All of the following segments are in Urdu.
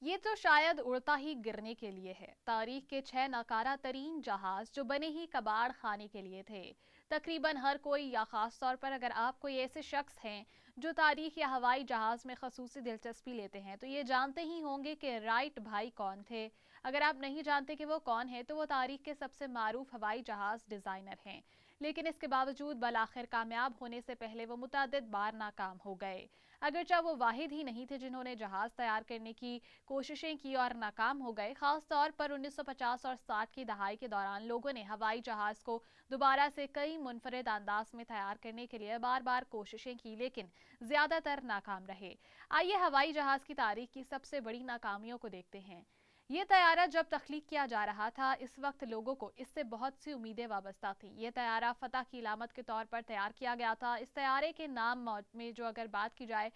یہ تو شاید اڑتا ہی گرنے کے لیے ہے۔ تاریخ کے 6 ناکارہ ترین جہاز جو بنے ہی کباڑ خانے کے لیے تھے۔ تقریباً ہر کوئی، یا خاص طور پر اگر آپ کوئی ایسے شخص ہیں جو تاریخ یا ہوائی جہاز میں خصوصی دلچسپی لیتے ہیں تو یہ جانتے ہی ہوں گے کہ رائٹ بھائی کون تھے۔ اگر آپ نہیں جانتے کہ وہ کون ہے تو وہ تاریخ کے سب سے معروف ہوائی جہاز ڈیزائنر ہیں، لیکن اس کے باوجود بالآخر کامیاب ہونے سے پہلے وہ متعدد بار ناکام ہو گئے۔ اگرچہ وہ واحد ہی نہیں تھے جنہوں نے جہاز تیار کرنے کی کوششیں کی اور ناکام ہو گئے۔ خاص طور پر 1950 اور 60 کی دہائی کے دوران لوگوں نے ہوائی جہاز کو دوبارہ سے کئی منفرد انداز میں تیار کرنے کے لیے بار بار کوششیں کی، لیکن زیادہ تر ناکام رہے۔ آئیے ہوئی جہاز کی تاریخ کی سب سے بڑی ناکامیوں کو دیکھتے ہیں۔ یہ طیارہ جب تخلیق کیا جا رہا تھا اس وقت لوگوں کو اس سے بہت سی امیدیں وابستہ تھیں۔ یہ طیارہ فتح کی علامت کے طور پر تیار کیا گیا تھا۔ اس طیارے کے نام میں جو اگر بات کی جائے،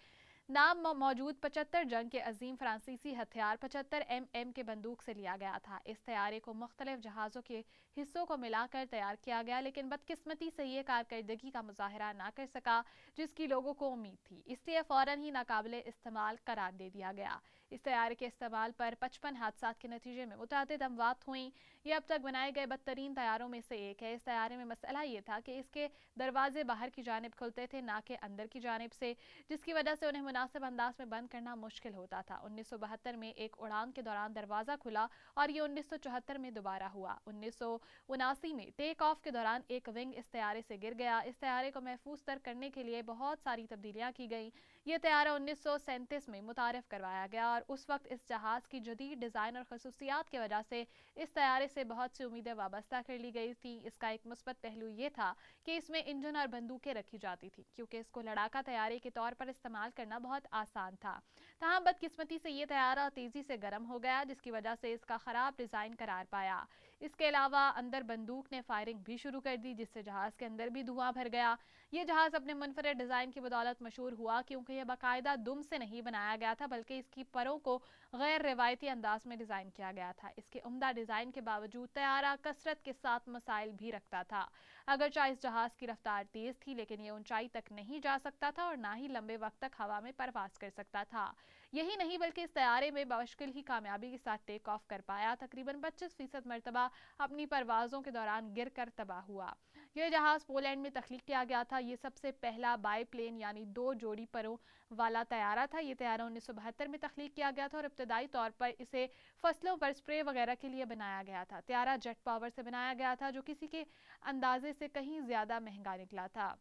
نام موجود 75 جنگ کے عظیم فرانسیسی ہتھیار 75 mm کے بندوق سے لیا گیا تھا۔ اس طیارے کو مختلف جہازوں کے حصوں کو ملا کر تیار کیا گیا، لیکن بدقسمتی سے یہ کارکردگی کا مظاہرہ نہ کر سکا جس کی لوگوں کو امید تھی، اس لیے فوراً ہی ناقابل استعمال قرار دے دیا گیا۔ اس طیارے کے استعمال پر 55 حادثات کے نتیجے میں متعدد اموات ہوئیں۔ یہ اب تک بنائے گئے بدترین طیاروں میں سے ایک ہے۔ اس طیارے میں مسئلہ یہ تھا کہ اس کے دروازے باہر کی جانب کھلتے تھے، نہ کہ اندر کی جانب سے، جس کی وجہ سے انہیں مناسب انداز میں بند کرنا مشکل ہوتا تھا۔ 1972 میں ایک اڑان کے دوران دروازہ کھلا اور یہ 1974 میں دوبارہ ہوا۔ 1979 میں ٹیک آف کے دوران ایک ونگ اس طیارے سے گر گیا۔ اس طیارے کو محفوظ تر کرنے کے لیے بہت ساری تبدیلیاں کی گئیں۔ یہ طیارہ 1937 میں متعارف کروایا گیا اور اس وقت اس جہاز کی جدید ڈیزائن اور خصوصیات کی وجہ سے اس طیارے سے بہت سی امیدیں وابستہ کر لی گئی تھیں۔ اس کا ایک مثبت پہلو یہ تھا کہ اس میں انجن اور بندوقیں رکھی جاتی تھیں، کیونکہ اس کو لڑاکا طیارے کے طور پر استعمال کرنا بہت آسان تھا۔ تاہم بدقسمتی سے یہ طیارہ تیزی سے گرم ہو گیا، جس کی وجہ سے اس کا خراب ڈیزائن قرار پایا۔ اس کے علاوہ اندر بندوق نے فائرنگ بھی شروع کر دی، جس سے جہاز کے اندر بھی دھواں بھر گیا۔ یہ جہاز اپنے منفرد ڈیزائن کی بدولت مشہور ہوا، کیونکہ یہ باقاعدہ دم سے نہیں بنایا گیا تھا بلکہ اس کی پروں کو غیر روایتی انداز میں ڈیزائن کیا گیا تھا۔ اس کے عمدہ ڈیزائن کے باوجود طیارہ کثرت کے ساتھ مسائل بھی رکھتا تھا۔ اگرچہ اس جہاز کی رفتار تیز تھی، لیکن یہ اونچائی تک نہیں جا سکتا تھا اور نہ ہی لمبے وقت تک ہوا میں پرواز کر سکتا تھا۔ یہی نہیں بلکہ اس طیارے میں بمشکل ہی کامیابی کے ساتھ ٹیک آف کر پایا۔ تقریباً 25% مرتبہ اپنی پروازوں کے دوران گر کر تباہ ہوا۔ یہ جہاز پولینڈ میں تخلیق کیا گیا تھا۔ یہ سب سے پہلا بائی پلین یعنی 2 جوڑی پروں والا طیارہ تھا۔ یہ طیارہ 1972 میں تخلیق کیا گیا تھا اور ابتدائی طور پر اسے فصلوں پر اسپرے وغیرہ کے لیے بنایا گیا تھا۔ طیارہ جیٹ پاور سے بنایا گیا تھا جو کسی کے اندازے سے کہیں زیادہ مہنگا نکلا تھا۔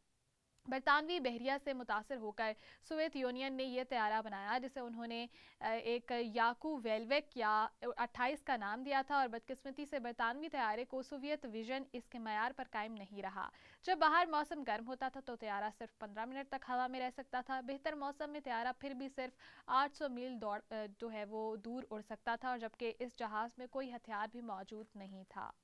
برطانوی بحریہ سے متاثر ہو کر سوویت یونین نے یہ طیارہ بنایا، جسے انہوں نے ایک یاکو ویلویک یا 28 کا نام دیا تھا، اور بدقسمتی سے برطانوی طیارے کو سوویت ویژن اس کے معیار پر قائم نہیں رہا۔ جب باہر موسم گرم ہوتا تھا تو طیارہ صرف 15 منٹ تک ہوا میں رہ سکتا تھا۔ بہتر موسم میں طیارہ پھر بھی صرف 800 میل دور اڑ سکتا تھا، اور جبکہ اس جہاز میں کوئی ہتھیار بھی موجود نہیں تھا۔